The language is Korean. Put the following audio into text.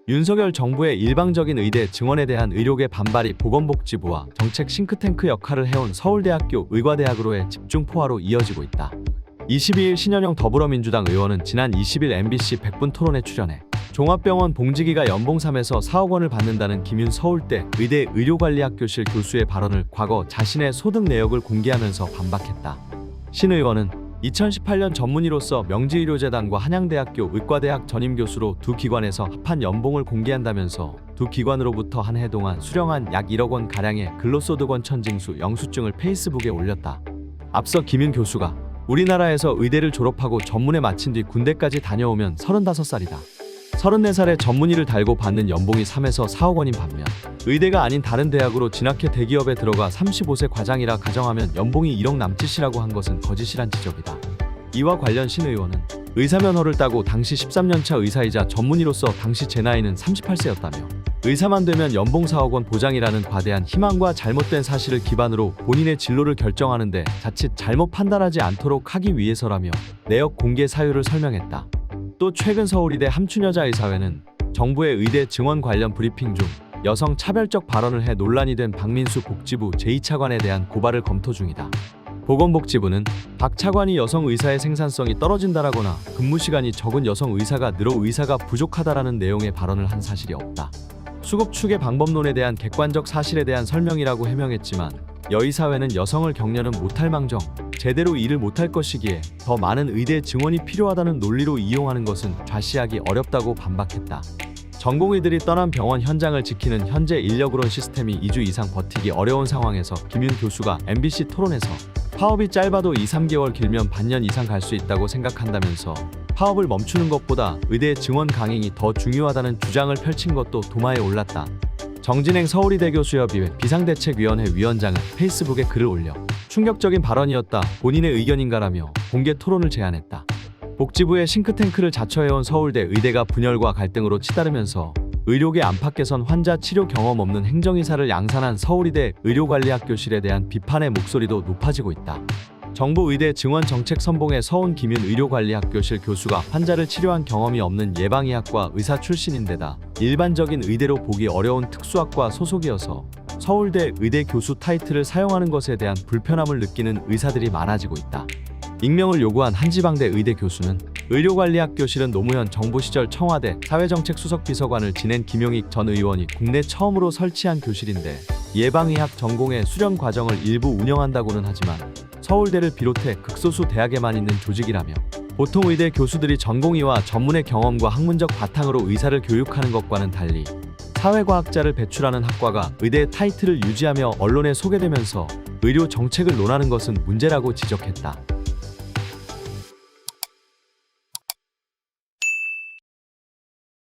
윤석열 정부의 일방적인 의대 증원에 대한 의료계 반발이 보건복지부와 정책 싱크탱크 역할을 해온 서울대학교 의과대학으로의 집중 포화로 이어지고 있다. 22일 신현영 더불어민주당 의원은 지난 20일 MBC 100분 토론에 출연해 종합병원 봉지기가 연봉 3에서 4억 원을 받는다는 김윤 서울대 의대 의료관리학교실 교수의 발언을 과거 자신의 소득 내역을 공개하면서 반박했다. 신 의원은 2018년 전문의로서 명지의료재단과 한양대학교 의과대학 전임교수로 두 기관에서 합한 연봉을 공개한다면서 두 기관으로부터 한 해 동안 수령한 약 1억 원 가량의 근로소득원 천징수 영수증을 페이스북에 올렸다. 앞서 김윤 교수가 우리나라에서 의대를 졸업하고 전문에 마친 뒤 군대까지 다녀오면 35살이다. 34살에 전문의를 달고 받는 연봉이 3에서 4억 원인 반면 의대가 아닌 다른 대학으로 진학해 대기업에 들어가 35세 과장이라 가정하면 연봉이 1억 남짓이라고 한 것은 거짓이란 지적이다. 이와 관련 신 의원은 의사면허를 따고 당시 13년차 의사이자 전문의로서 당시 제 나이는 38세였다며 의사만 되면 연봉 4억 원 보장이라는 과대한 희망과 잘못된 사실을 기반으로 본인의 진로를 결정하는데 자칫 잘못 판단하지 않도록 하기 위해서라며 내역 공개 사유를 설명했다. 또 최근 서울의대 함춘여자의사회는 정부의 의대 증원 관련 브리핑 중 여성 차별적 발언을 해 논란이 된 박민수 복지부 제2차관에 대한 고발을 검토 중이다. 보건복지부는 박 차관이 여성 의사의 생산성이 떨어진다라거나 근무 시간이 적은 여성 의사가 늘어 의사가 부족하다라는 내용의 발언을 한 사실이 없다. 수급 추계 방법론에 대한 객관적 사실에 대한 설명이라고 해명했지만 여의사회는 여성을 격려는 못할 망정 제대로 일을 못할 것이기에 더 많은 의대 증원이 필요하다는 논리로 이용하는 것은 좌시하기 어렵다고 반박했다. 전공의들이 떠난 병원 현장을 지키는 현재 인력으론 시스템이 2주 이상 버티기 어려운 상황에서 김윤 교수가 MBC 토론에서 파업이 짧아도 2-3개월 길면 반년 이상 갈 수 있다고 생각한다면서 파업을 멈추는 것보다 의대 증원 강행이 더 중요하다는 주장을 펼친 것도 도마에 올랐다. 정진행 서울의대 교수협의회 비상대책위원회 위원장은 페이스북에 글을 올려 충격적인 발언이었다. 본인의 의견인가라며 공개 토론을 제안했다. 복지부의 싱크탱크를 자처해온 서울대 의대가 분열과 갈등으로 치달으면서 의료계 안팎 개선 환자 치료 경험 없는 행정의사를 양산한 서울의대 의료관리학교실에 대한 비판의 목소리도 높아지고 있다. 정부 의대 증원 정책 선봉의 서운 김윤 의료관리학교실 교수가 환자를 치료한 경험이 없는 예방의학과 의사 출신인데다 일반적인 의대로 보기 어려운 특수학과 소속이어서 서울대 의대 교수 타이틀을 사용하는 것에 대한 불편함을 느끼는 의사들이 많아지고 있다. 익명을 요구한 한지방대 의대 교수는 의료관리학교실은 노무현 정부 시절 청와대 사회정책수석비서관을 지낸 김용익 전 의원이 국내 처음으로 설치한 교실인데 예방의학 전공의 수련 과정을 일부 운영한다고는 하지만 서울대를 비롯해 극소수 대학에만 있는 조직이라며 보통 의대 교수들이 전공의와 전문의 경험과 학문적 바탕으로 의사를 교육하는 것과는 달리 사회과학자를 배출하는 학과가 의대 타이틀을 유지하며 언론에 소개되면서 의료 정책을 논하는 것은 문제라고 지적했다.